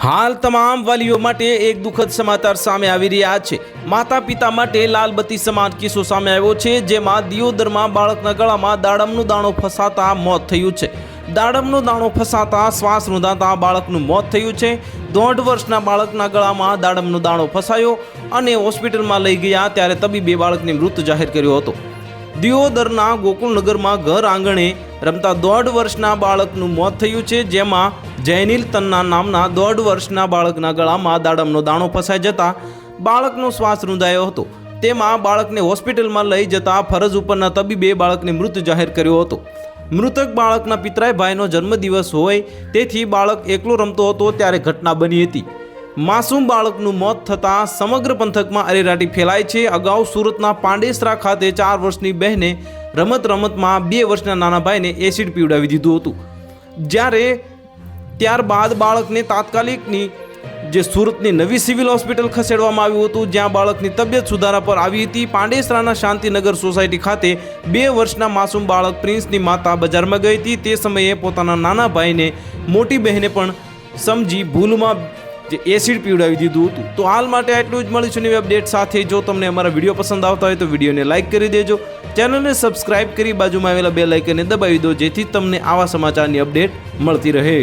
હાલ તમામ વાલીઓ માટે એક દુઃખદ સમાચાર સામે આવી રહ્યા છે। માતા પિતા માટે લાલબત્તી સમાન કિસ્સો સામે આવ્યો છે, જેમાં દિયોદરમાં બાળકના ગળામાં દાડમનો દાણો ફસાતા મોત થયું છે। દાડમનો દાણો ફસાતા શ્વાસ રૂંધાતા બાળકનું મોત થયું છે। 1.5 વર્ષના બાળકના ગળામાં દાડમનો દાણો ફસાયો અને હોસ્પિટલમાં લઈ ગયા ત્યારે તબીબે બાળકને મૃત જાહેર કર્યો હતો। દિયોદરના ગોકુલનગરમાં ઘર આંગણે રમતા 1.5 વર્ષના બાળકનું મોત થયું છે, જેમાં જૈનિલ તન્ના નામના 1.5 વર્ષના બાળકના ગળામાં દાડમનો દાણો ફસાઈ જતા બાળકનો શ્વાસ રૂંધાયો હતો। તેમાં બાળકને હોસ્પિટલમાં લઈ જતા ફરજ ઉપરના તબીબે બાળકને મૃત જાહેર કર્યો હતો। મૃતક બાળકના પિતરાઈ ભાઈનો જન્મદિવસ હોય તેથી બાળક એકલો રમતો હતો ત્યારે ઘટના બની હતી। માસૂમ બાળકનું મોત થતાં સમગ્ર પંથકમાં અરેરાટી ફેલાય છે। અગાઉ સુરતના પાંડેસરા ખાતે 4 વર્ષની બહેને રમતમાં 2 વર્ષના નાના ભાઈને એસિડ પીવડાવી દીધું હતું, જ્યારે ત્યારબાદ બાળકને તાત્કાલિકની જે સુરતની નવી સિવિલ હોસ્પિટલ ખસેડવામાં આવ્યું હતું, જ્યાં બાળકની તબિયત સુધારા પર આવી હતી। પાંડેસરાના શાંતિનગર સોસાયટી ખાતે 2 વર્ષના માસૂમ બાળક પ્રિન્સની માતા બજારમાં ગઈ હતી। તે સમયે પોતાના નાના ભાઈને મોટી બહેને પણ સમજી ભૂલમાં જે એસિડ પીવડાવી દીધું હતું। તો હાલ માટે આટલું જ। મળીશું નવી અપડેટ સાથે। જો તમને અમારા વિડીયો પસંદ આવતા હોય તો વિડીયોને લાઇક કરી દેજો, ચેનલને સબસ્ક્રાઇબ કરી બાજુમાં આવેલા બેલ આઇકનને દબાવી દો, જેથી તમને આવા સમાચારની અપડેટ મળતી રહે।